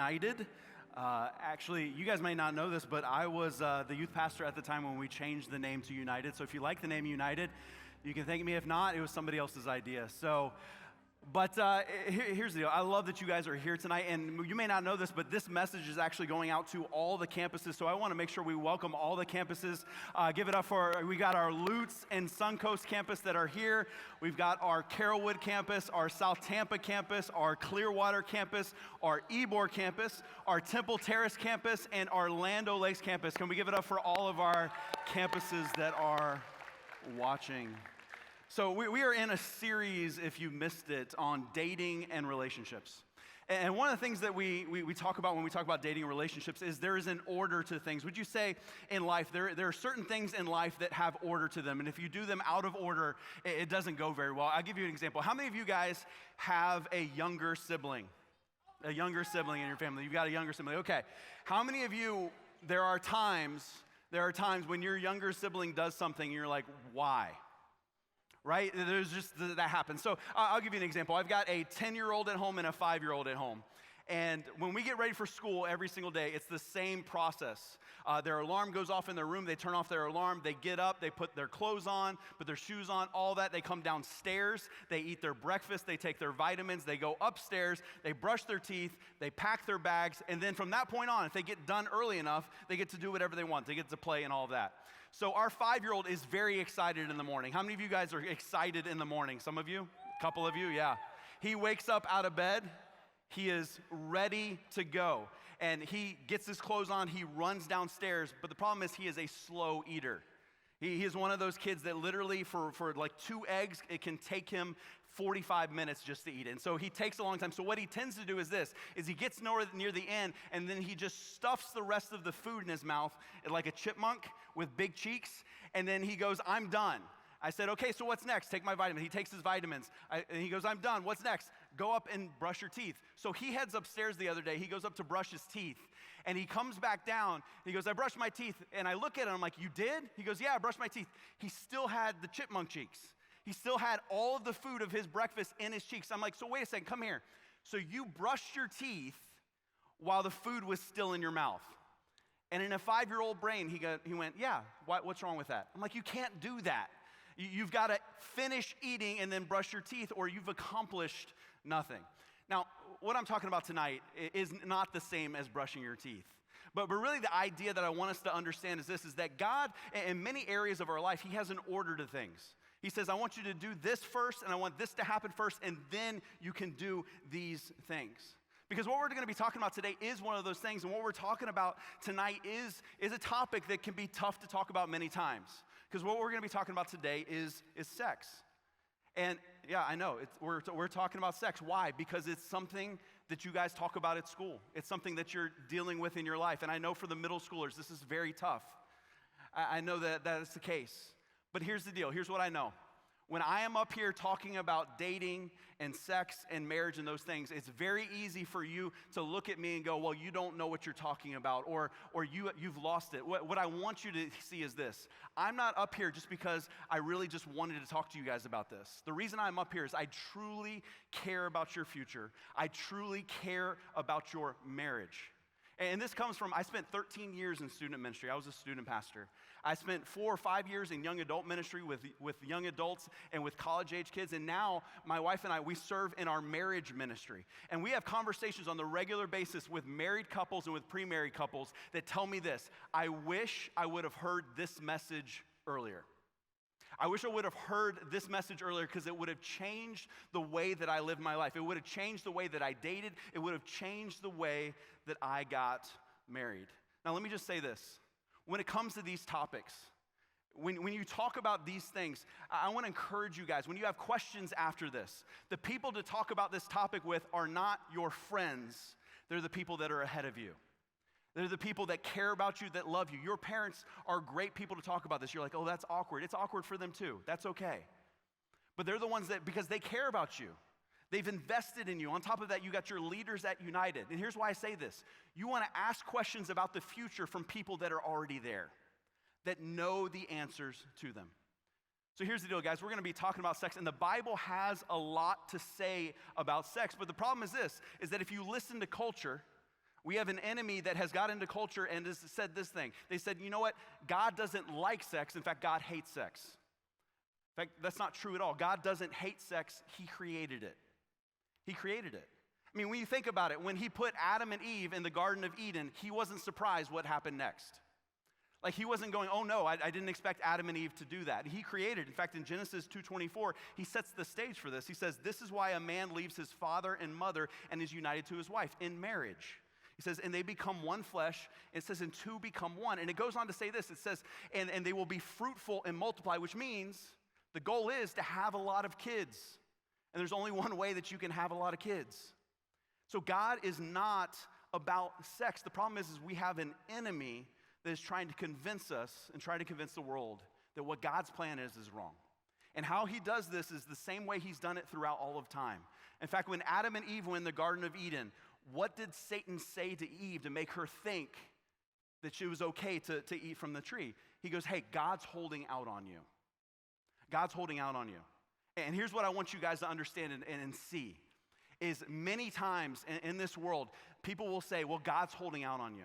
United. Actually, you guys may not know this, but I was the youth pastor at the time when we changed the name to United. So if you like the name United, you can thank me. If not, it was somebody else's idea. But here's the deal. I love that you guys are here tonight, and you may not know this, but this message is actually going out to all the campuses, so I want to make sure we welcome all the campuses. Give it up we got our Lutz and Suncoast campus that are here. We've got our Carrollwood campus, our South Tampa campus, our Clearwater campus, our Ybor campus, our Temple Terrace campus, and our Land O'Lakes campus. Can we give it up for all of our campuses that are watching? So we are in a series, if you missed it, on dating and relationships. And one of the things that we talk about when we talk about dating and relationships is there is an order to things. Would you say in life, there are certain things in life that have order to them, and if you do them out of order, it doesn't go very well. I'll give you an example. How many of you guys have a younger sibling? A younger sibling in your family? You've got a younger sibling. Okay. How many of you, there are times when your younger sibling does something and you're like, why? Right? There's just that happens. So I'll give you an example. I've got a 10-year-old at home and a 5-year-old at home. And when we get ready for school every single day, it's the same process. Their alarm goes off in their room. They turn off their alarm. They get up. They put their clothes on, put their shoes on, all that. They come downstairs. They eat their breakfast. They take their vitamins. They go upstairs. They brush their teeth. They pack their bags. And then from that point on, if they get done early enough, they get to do whatever they want. They get to play and all of that. So our 5-year-old is very excited in the morning. How many of you guys are excited in the morning? Some of you? A couple of you? Yeah. He wakes up out of bed. He is ready to go. And he gets his clothes on. He runs downstairs. But the problem is he is a slow eater. He is one of those kids that literally for like 2 eggs, it can take him 45 minutes just to eat it. And so he takes a long time. So what he tends to do is he gets near the end, and then he just stuffs the rest of the food in his mouth like a chipmunk with big cheeks, and then he goes, I'm done. I said, okay, so what's next? Take my vitamin. He takes his vitamins, and he goes, I'm done. What's next? Go up and brush your teeth. So he heads upstairs the other day. He goes up to brush his teeth, and he comes back down. He goes, I brushed my teeth, and I look at him. I'm like, you did? He goes, yeah, I brushed my teeth. He still had the chipmunk cheeks. He still had all of the food of his breakfast in his cheeks. I'm like, so wait a second, come here. So you brushed your teeth while the food was still in your mouth. And in a 5-year-old brain, he went, yeah, what's wrong with that? I'm like, you can't do that. You've got to finish eating and then brush your teeth, or you've accomplished nothing. Now, what I'm talking about tonight is not the same as brushing your teeth. But really the idea that I want us to understand is that God, in many areas of our life, he has an order to things. He says, I want you to do this first, and I want this to happen first, and then you can do these things. Because what we're going to be talking about today is one of those things, and what we're talking about tonight is a topic that can be tough to talk about many times. Because what we're going to be talking about today is sex. And yeah, I know, we're talking about sex. Why? Because it's something that you guys talk about at school. It's something that you're dealing with in your life. And I know for the middle schoolers, this is very tough. I know that is the case. But here's the deal. Here's what I know. When I am up here talking about dating and sex and marriage and those things, it's very easy for you to look at me and go, well, you don't know what you're talking about, or you've lost it. What I want you to see is this. I'm not up here just because I really just wanted to talk to you guys about this. The reason I'm up here is I truly care about your future. I truly care about your marriage. And this comes from, I spent 13 years in student ministry. I was a student pastor. I spent 4 or 5 years in young adult ministry with young adults and with college-age kids. And now my wife and I, we serve in our marriage ministry. And we have conversations on the regular basis with married couples and with pre-married couples that tell me this: I wish I would have heard this message earlier. I wish I would have heard this message earlier because it would have changed the way that I lived my life. It would have changed the way that I dated. It would have changed the way that I got married. Now, let me just say this. When it comes to these topics, when you talk about these things, I want to encourage you guys, when you have questions after this, the people to talk about this topic with are not your friends. They're the people that are ahead of you. They're the people that care about you, that love you. Your parents are great people to talk about this. You're like, oh, that's awkward. It's awkward for them too. That's okay. But they're the ones that, because they care about you, they've invested in you. On top of that, you got your leaders at United. And here's why I say this. You want to ask questions about the future from people that are already there, that know the answers to them. So here's the deal, guys. We're going to be talking about sex, and the Bible has a lot to say about sex. But the problem is this, is that if you listen to culture, We have an enemy that has got into culture and has said this thing. They said, you know what? God doesn't like sex. In fact, God hates sex. In fact, that's not true at all. God doesn't hate sex. He created it. He created it. I mean, when you think about it, when he put Adam and Eve in the Garden of Eden, he wasn't surprised what happened next. Like he wasn't going, oh no, I didn't expect Adam and Eve to do that. He created, in fact, in Genesis 2:24, he sets the stage for this. He says, this is why a man leaves his father and mother and is united to his wife in marriage. He says, and they become one flesh. It says, and two become one. And it goes on to say this. It says, and they will be fruitful and multiply, which means the goal is to have a lot of kids. And there's only one way that you can have a lot of kids. So God is not about sex. The problem is we have an enemy that is trying to convince us and trying to convince the world that what God's plan is wrong. And how he does this is the same way he's done it throughout all of time. In fact, when Adam and Eve were in the Garden of Eden, what did Satan say to Eve to make her think that she was okay to eat from the tree? He goes, hey, God's holding out on you. God's holding out on you. And here's what I want you guys to understand and see, is many times in this world, people will say, well, God's holding out on you.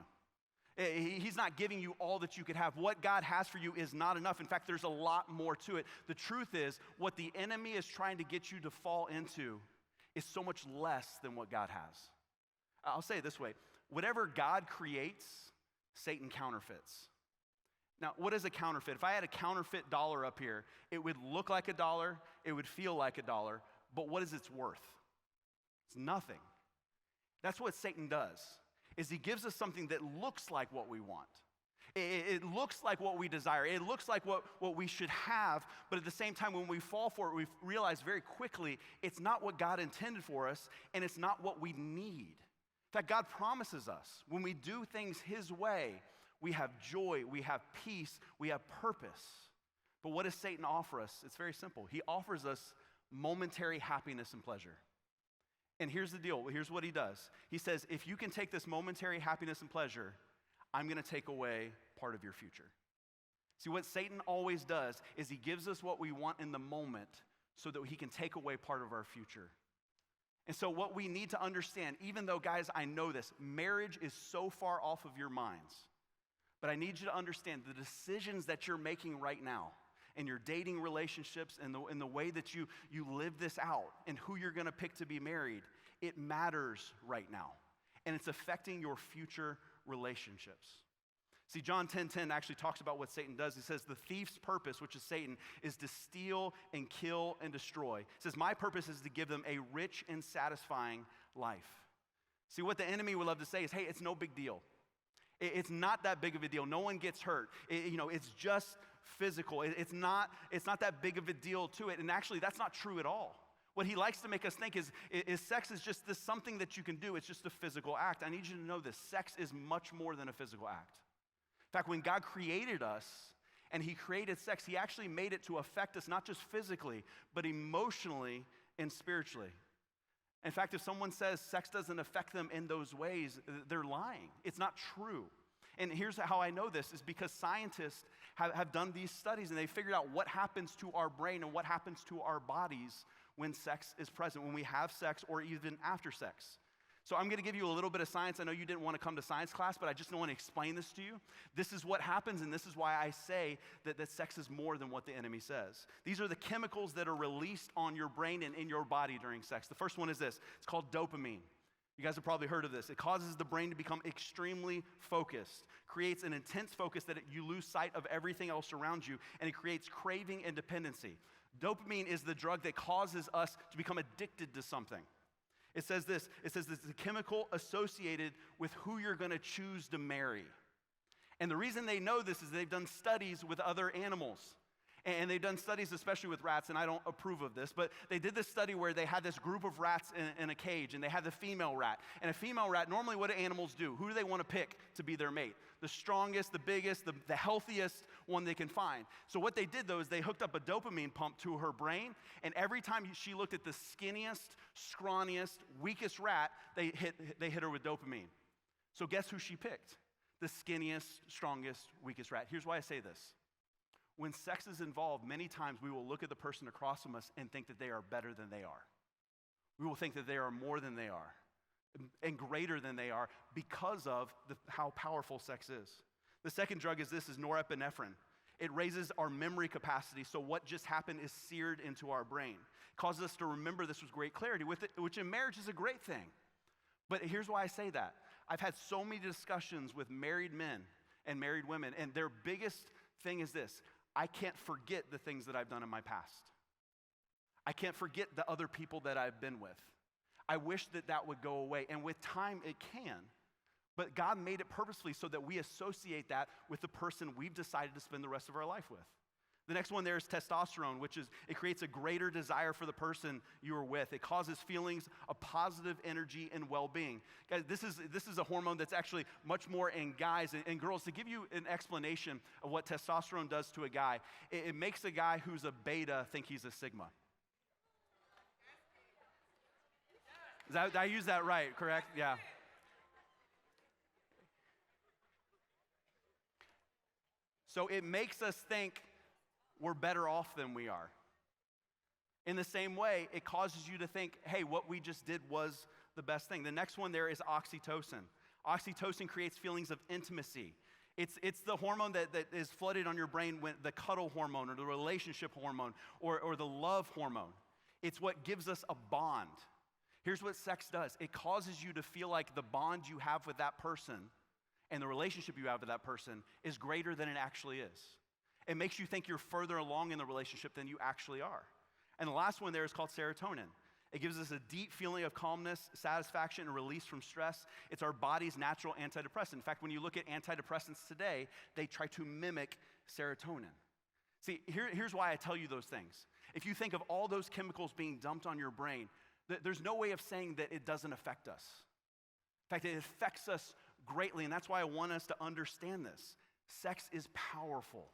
He's not giving you all that you could have. What God has for you is not enough. In fact, there's a lot more to it. The truth is, what the enemy is trying to get you to fall into is so much less than what God has. I'll say it this way. Whatever God creates, Satan counterfeits. Now, what is a counterfeit? If I had a counterfeit dollar up here, it would look like a dollar, it would feel like a dollar, but what is its worth? It's nothing. That's what Satan does, is he gives us something that looks like what we want. It looks like what we desire. It looks like what we should have, but at the same time, when we fall for it, we realize very quickly it's not what God intended for us, and it's not what we need. In fact, God promises us when we do things his way, we have joy, we have peace, we have purpose. But what does Satan offer us? It's very simple. He offers us momentary happiness and pleasure. And here's the deal. Here's what he does. He says, if you can take this momentary happiness and pleasure, I'm going to take away part of your future. See, what Satan always does is he gives us what we want in the moment so that he can take away part of our future. And so what we need to understand, even though, guys, I know this, marriage is so far off of your minds, but I need you to understand the decisions that you're making right now in your dating relationships and in the way that you live this out and who you're going to pick to be married, it matters right now. And it's affecting your future relationships. See, John 10:10 actually talks about what Satan does. He says, the thief's purpose, which is Satan, is to steal and kill and destroy. He says, my purpose is to give them a rich and satisfying life. See, what the enemy would love to say is, hey, it's no big deal. It's not that big of a deal. No one gets hurt. It's just physical. It's not that big of a deal to it. And actually, that's not true at all. What he likes to make us think is sex is just this something that you can do. It's just a physical act. I need you to know this. Sex is much more than a physical act. In fact, when God created us and he created sex, he actually made it to affect us not just physically, but emotionally and spiritually. In fact, if someone says sex doesn't affect them in those ways, they're lying. It's not true. And here's how I know this, is because scientists have done these studies and they figured out what happens to our brain and what happens to our bodies when sex is present, when we have sex or even after sex. So I'm going to give you a little bit of science. I know you didn't want to come to science class, but I just want to explain this to you. This is what happens, and this is why I say that sex is more than what the enemy says. These are the chemicals that are released on your brain and in your body during sex. The first one is this. It's called dopamine. You guys have probably heard of this. It causes the brain to become extremely focused, creates an intense focus that you lose sight of everything else around you, and it creates craving and dependency. Dopamine is the drug that causes us to become addicted to something. It says this, it's a chemical associated with who you're going to choose to marry. And the reason they know this is they've done studies with other animals. And they've done studies especially with rats, and I don't approve of this, but they did this study where they had this group of rats in a cage, and they had the female rat. And a female rat, normally what do animals do? Who do they want to pick to be their mate? The strongest, the biggest, the healthiest one they can find. So what they did, though, is they hooked up a dopamine pump to her brain, and every time she looked at the skinniest, scrawniest, weakest rat, they hit her with dopamine. So guess who she picked? The skinniest, strongest, weakest rat. Here's why I say this. When sex is involved, many times we will look at the person across from us and think that they are better than they are. We will think that they are more than they are. and greater than they are because of how powerful sex is. The second drug is norepinephrine. It raises our memory capacity, so what just happened is seared into our brain. It causes us to remember this with great clarity, which in marriage is a great thing. But here's why I say that. I've had so many discussions with married men and married women, and their biggest thing is this: I can't forget the things that I've done in my past. I can't forget the other people that I've been with. I wish that would go away, and with time it can. But God made it purposefully so that we associate that with the person we've decided to spend the rest of our life with. The next one there is testosterone, it creates a greater desire for the person you are with. It causes feelings of positive energy and well-being. Guys, this is a hormone that's actually much more in guys and girls. To give you an explanation of what testosterone does to a guy, it makes a guy who's a beta think he's a sigma. Did I use that right, correct? Yeah. So it makes us think we're better off than we are. In the same way, it causes you to think, hey, what we just did was the best thing. The next one there is oxytocin. Oxytocin creates feelings of intimacy. It's the hormone that is flooded on your brain when the cuddle hormone or the relationship hormone or the love hormone. It's what gives us a bond. Here's what sex does. It causes you to feel like the bond you have with that person and the relationship you have with that person is greater than it actually is. It makes you think you're further along in the relationship than you actually are. And the last one there is called serotonin. It gives us a deep feeling of calmness, satisfaction, and release from stress. It's our body's natural antidepressant. In fact, when you look at antidepressants today, they try to mimic serotonin. See, here's why I tell you those things. If you think of all those chemicals being dumped on your brain, there's no way of saying that it doesn't affect us. In fact, it affects us greatly, and that's why I want us to understand this. Sex is powerful.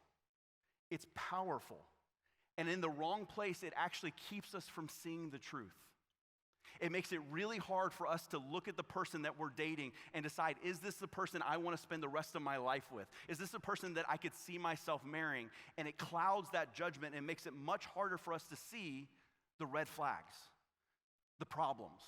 It's powerful. And in the wrong place, it actually keeps us from seeing the truth. It makes it really hard for us to look at the person that we're dating and decide, is this the person I want to spend the rest of my life with? Is this the person that I could see myself marrying? And it clouds that judgment and makes it much harder for us to see the red flags, the problems.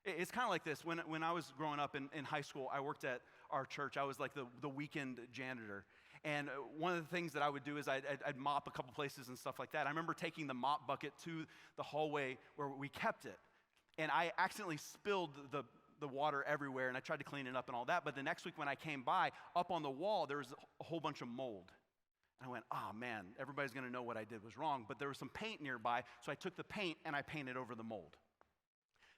It's kind of like this. When I was growing up in high school, I worked at our church. I was like the weekend janitor. And one of the things that I would do is I'd mop a couple places and stuff like that. I remember taking the mop bucket to the hallway where we kept it. And I accidentally spilled the water everywhere, and I tried to clean it up and all that. But the next week when I came by, up on the wall, there was a whole bunch of mold. And I went, oh man, everybody's going to know what I did was wrong. But there was some paint nearby, so I took the paint and I painted over the mold.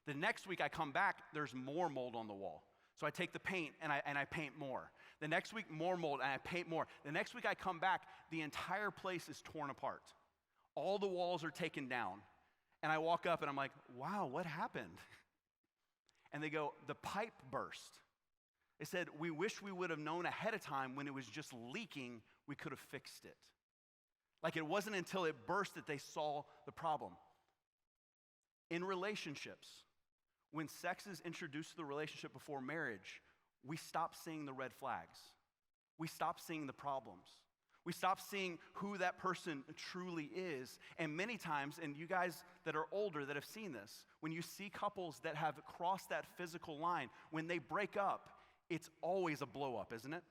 The next week I come back, there's more mold on the wall. So I take the paint and I paint more. The next week, more mold and I paint more. The next week I come back, the entire place is torn apart. All the walls are taken down. And I walk up and I'm like, wow, what happened? And they go, the pipe burst. They said, we wish we would have known ahead of time when it was just leaking, we could have fixed it. Like it wasn't until it burst that they saw the problem. In relationships, when sex is introduced to the relationship before marriage, we stop seeing the red flags. We stop seeing the problems. We stop seeing who that person truly is. And many times, and you guys that are older that have seen this, when you see couples that have crossed that physical line, when they break up, it's always a blow up, isn't it?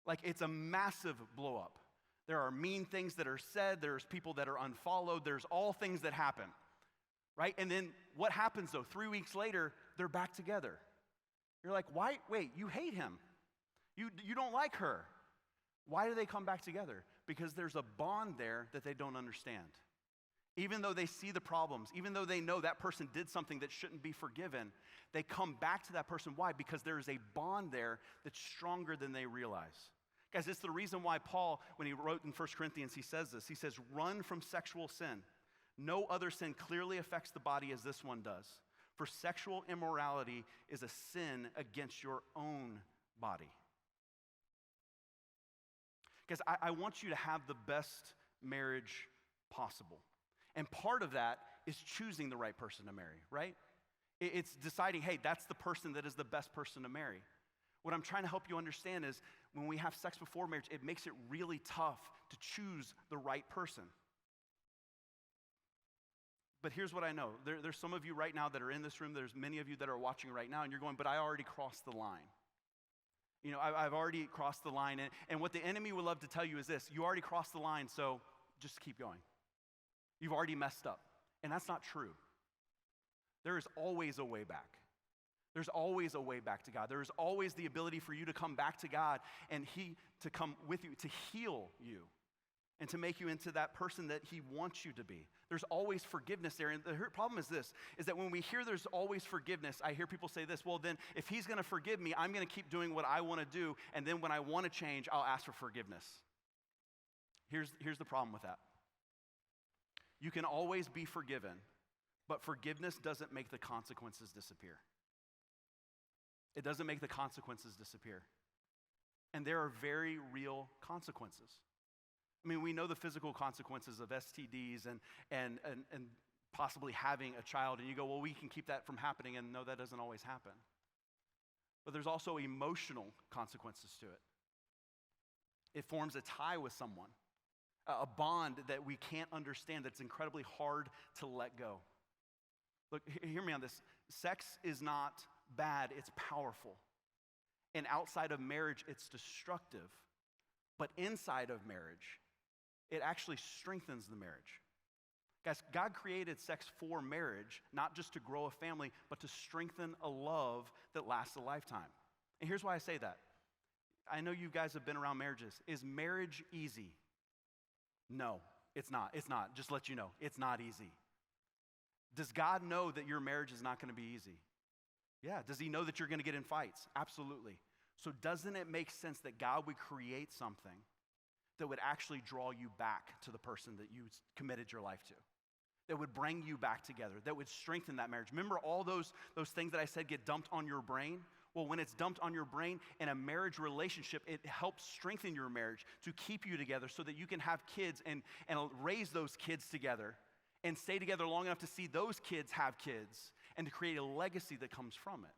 Like it's a massive blow up. There are mean things that are said, there's people that are unfollowed, there's all things that happen, right? And then what happens though? 3 weeks later, they're back together. You're like, why? Wait, you hate him. You don't like her. Why do they come back together? Because there's a bond there that they don't understand. Even though they see the problems, even though they know that person did something that shouldn't be forgiven, they come back to that person. Why? Because there is a bond there that's stronger than they realize. Guys, it's the reason why Paul, when he wrote in 1 Corinthians, he says this. He says, run from sexual sin. No other sin clearly affects the body as this one does. For sexual immorality is a sin against your own body. Because I want you to have the best marriage possible. And part of that is choosing the right person to marry, right? It's deciding, hey, that's the person that is the best person to marry. What I'm trying to help you understand is when we have sex before marriage, it makes it really tough to choose the right person. But here's what I know. There's some of you right now that are in this room. There's many of you that are watching right now, and you're going, but I already crossed the line. You know, I've already crossed the line. And what the enemy would love to tell you is this: you already crossed the line, so just keep going. You've already messed up. And that's not true. There is always a way back. There's always a way back to God. There is always the ability for you to come back to God and He to come with you, to heal you, and to make you into that person that He wants you to be. There's always forgiveness there. And the problem is this, is that when we hear there's always forgiveness, I hear people say this: well, then if He's going to forgive me, I'm going to keep doing what I want to do, and then when I want to change, I'll ask for forgiveness. Here's the problem with that. You can always be forgiven, but forgiveness doesn't make the consequences disappear. It doesn't make the consequences disappear. And there are very real consequences. I mean, we know the physical consequences of STDs and possibly having a child, and you go, well, we can keep that from happening, and no, that doesn't always happen. But there's also emotional consequences to it. It forms a tie with someone, a bond that we can't understand, that's incredibly hard to let go. Look, hear me on this. Sex is not bad, it's powerful. And outside of marriage, it's destructive. But inside of marriage, it actually strengthens the marriage. Guys, God created sex for marriage, not just to grow a family, but to strengthen a love that lasts a lifetime. And here's why I say that. I know you guys have been around marriages. Is marriage easy? No, it's not. It's not. Just let you know, it's not easy. Does God know that your marriage is not going to be easy? Yeah. Does He know that you're going to get in fights? Absolutely. So doesn't it make sense that God would create something that would actually draw you back to the person that you committed your life to, that would bring you back together, that would strengthen that marriage? Remember all those things that I said get dumped on your brain? Well, when it's dumped on your brain in a marriage relationship, it helps strengthen your marriage to keep you together so that you can have kids and raise those kids together and stay together long enough to see those kids have kids and to create a legacy that comes from it.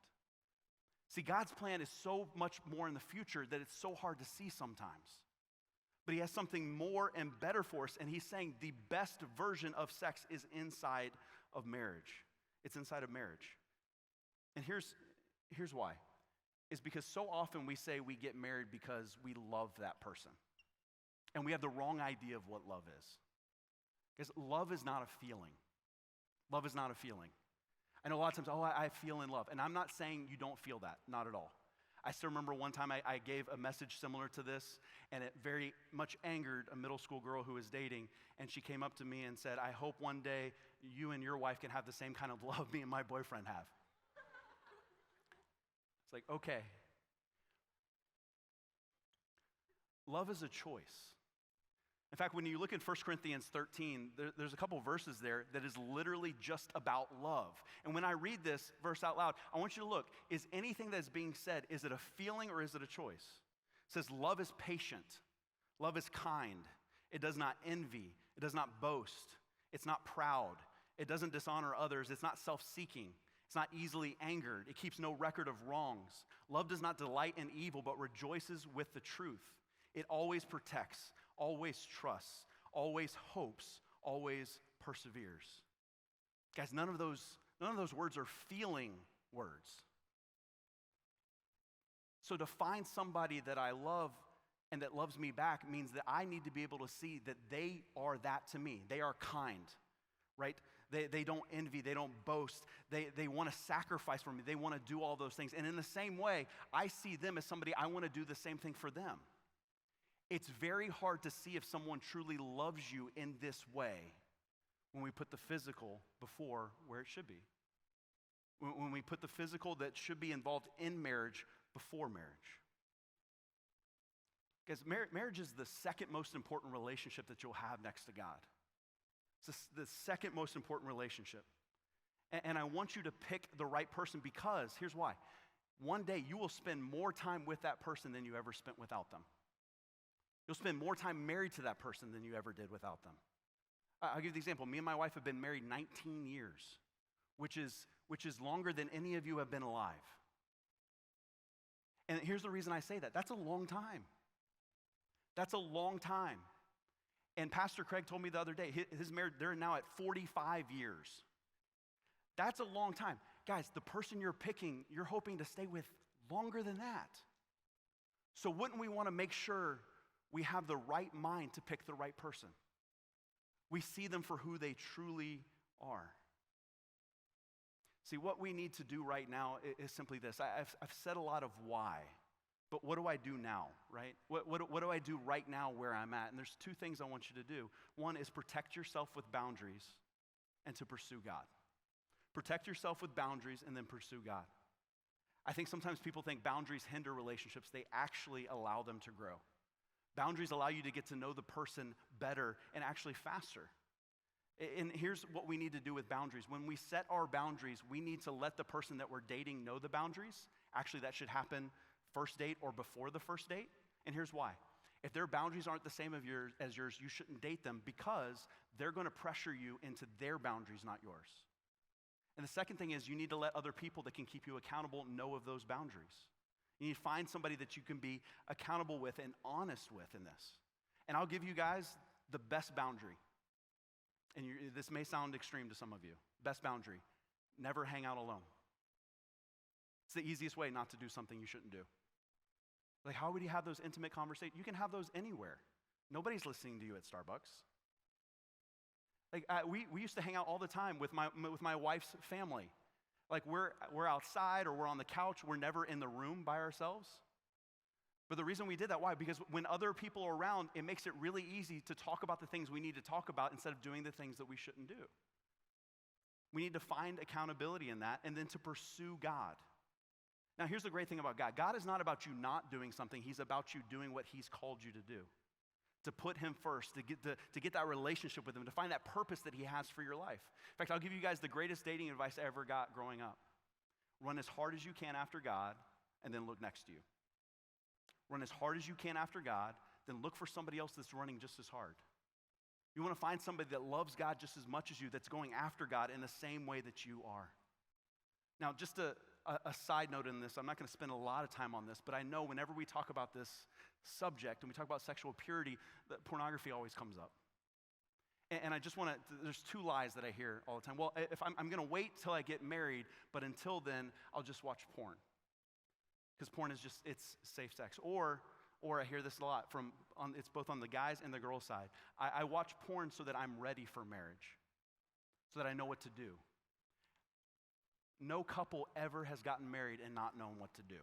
See, God's plan is so much more in the future that it's so hard to see sometimes. But He has something more and better for us, and He's saying the best version of sex is inside of marriage. It's inside of marriage. And here's why. Is because so often we say we get married because we love that person. And we have the wrong idea of what love is. Because love is not a feeling. Love is not a feeling. I know a lot of times, I feel in love. And I'm not saying you don't feel that, not at all. I still remember one time I gave a message similar to this, and it very much angered a middle school girl who was dating, and she came up to me and said, I hope one day you and your wife can have the same kind of love me and my boyfriend have. It's like, okay. Love is a choice. In fact, when you look in 1 Corinthians 13, there's a couple verses there that is literally just about love. And when I read this verse out loud, I want you to look. Is anything that's being said, is it a feeling or is it a choice? It says love is patient. Love is kind. It does not envy. It does not boast. It's not proud. It doesn't dishonor others. It's not self-seeking. It's not easily angered. It keeps no record of wrongs. Love does not delight in evil, but rejoices with the truth. It always protects, always trusts, always hopes, always perseveres. Guys, none of those words are feeling words. So to find somebody that I love and that loves me back means that I need to be able to see that they are that to me. They are kind, right? They don't envy, they don't boast, they want to sacrifice for me, they want to do all those things. And in the same way, I see them as somebody I want to do the same thing for them. It's very hard to see if someone truly loves you in this way when we put the physical before where it should be. When we put the physical that should be involved in marriage before marriage. Because marriage is the second most important relationship that you'll have next to God. It's the second most important relationship. And I want you to pick the right person because, here's why. One day you will spend more time with that person than you ever spent without them. You'll spend more time married to that person than you ever did without them. I'll give you the example. Me and my wife have been married 19 years, which is longer than any of you have been alive. And here's the reason I say that. That's a long time. That's a long time. And Pastor Craig told me the other day, his marriage, they're now at 45 years. That's a long time. Guys, the person you're picking, you're hoping to stay with longer than that. So wouldn't we want to make sure we have the right mind to pick the right person? We see them for who they truly are. See, what we need to do right now is simply this. I've said a lot of why, but what do I do now, right? What do I do right now where I'm at? And there's two things I want you to do. One is protect yourself with boundaries and to pursue God. Protect yourself with boundaries and then pursue God. I think sometimes people think boundaries hinder relationships. They actually allow them to grow. Boundaries allow you to get to know the person better and actually faster. And here's what we need to do with boundaries. When we set our boundaries, we need to let the person that we're dating know the boundaries. Actually, that should happen first date or before the first date. And here's why. If their boundaries aren't the same as yours, you shouldn't date them because they're going to pressure you into their boundaries, not yours. And the second thing is you need to let other people that can keep you accountable know of those boundaries. You need to find somebody that you can be accountable with and honest with in this. And I'll give you guys the best boundary. And this may sound extreme to some of you. Best boundary, never hang out alone. It's the easiest way not to do something you shouldn't do. Like, how would you have those intimate conversations? You can have those anywhere. Nobody's listening to you at Starbucks. Like, we used to hang out all the time with my wife's family. Like, we're outside or we're on the couch. We're never in the room by ourselves. But the reason we did that, why? Because when other people are around, it makes it really easy to talk about the things we need to talk about instead of doing the things that we shouldn't do. We need to find accountability in that and then to pursue God. Now, here's the great thing about God. God is not about you not doing something. He's about you doing what he's called you to do. To put him first, to get that relationship with him, to find that purpose that he has for your life. In fact, I'll give you guys the greatest dating advice I ever got growing up. Run as hard as you can after God, and then look next to you. Run as hard as you can after God, then look for somebody else that's running just as hard. You want to find somebody that loves God just as much as you, that's going after God in the same way that you are. Now, just a side note in this, I'm not going to spend a lot of time on this, but I know whenever we talk about this subject and we talk about sexual purity, that pornography always comes up. And I just want to, there's two lies that I hear all the time. Well, if I'm going to wait till I get married, but until then, I'll just watch porn. Because porn is just, it's safe sex. Or I hear this a lot it's both on the guys and the girls' side. I watch porn so that I'm ready for marriage, so that I know what to do. No couple ever has gotten married and not known what to do.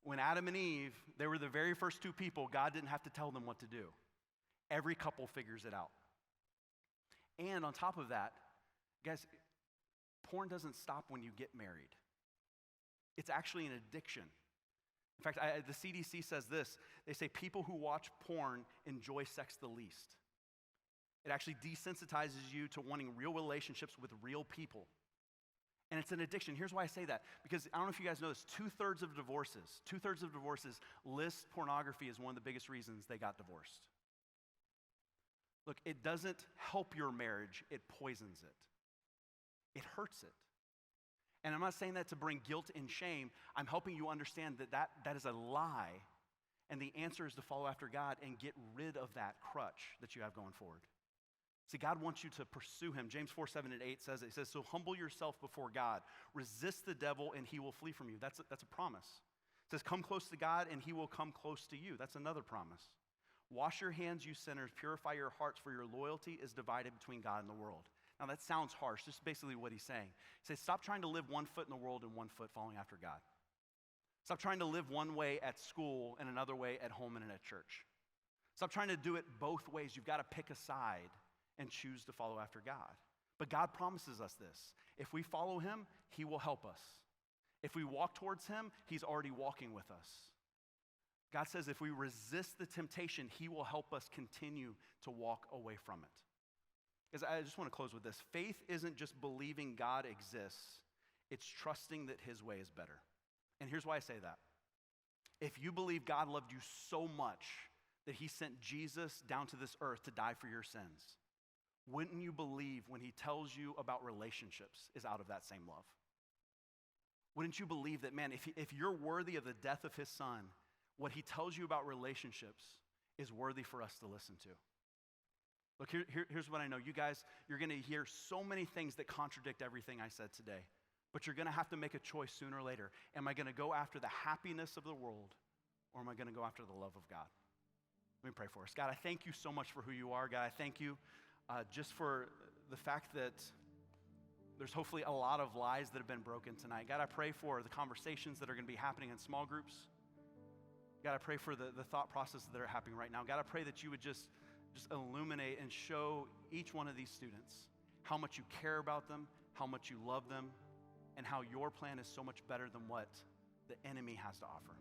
When Adam and Eve, they were the very first two people, God didn't have to tell them what to do. Every couple figures it out. And on top of that, guys, porn doesn't stop when you get married. It's actually an addiction. In fact, the CDC says this. They say people who watch porn enjoy sex the least. It actually desensitizes you to wanting real relationships with real people. And it's an addiction. Here's why I say that. Because I don't know if you guys know this, two-thirds of divorces list pornography as one of the biggest reasons they got divorced. Look, it doesn't help your marriage, it poisons it. It hurts it. And I'm not saying that to bring guilt and shame. I'm helping you understand that is a lie. And the answer is to follow after God and get rid of that crutch that you have going forward. See, God wants you to pursue him. James 4:7-8 says it. It says, so humble yourself before God. Resist the devil and he will flee from you. That's a promise. It says, come close to God and he will come close to you. That's another promise. Wash your hands, you sinners. Purify your hearts, for your loyalty is divided between God and the world. Now that sounds harsh. This is basically what he's saying. He says, stop trying to live one foot in the world and one foot following after God. Stop trying to live one way at school and another way at home and at church. Stop trying to do it both ways. You've got to pick a side and choose to follow after God. But God promises us this. If we follow him, he will help us. If we walk towards him, he's already walking with us. God says if we resist the temptation, he will help us continue to walk away from it. Because I just want to close with this. Faith isn't just believing God exists. It's trusting that his way is better. And here's why I say that. If you believe God loved you so much that he sent Jesus down to this earth to die for your sins, wouldn't you believe when he tells you about relationships is out of that same love? Wouldn't you believe that, man, if you're worthy of the death of his son, what he tells you about relationships is worthy for us to listen to. Look, here's what I know. You guys, you're going to hear so many things that contradict everything I said today. But you're going to have to make a choice sooner or later. Am I going to go after the happiness of the world, or am I going to go after the love of God? Let me pray for us. God, I thank you so much for who you are. God, I thank you just for the fact that there's hopefully a lot of lies that have been broken tonight. God, I pray for the conversations that are going to be happening in small groups. God, I pray for the thought processes that are happening right now. God, I pray that you would just illuminate and show each one of these students how much you care about them, how much you love them, and how your plan is so much better than what the enemy has to offer.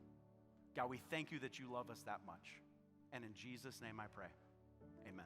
God, we thank you that you love us that much. And in Jesus' name I pray, amen.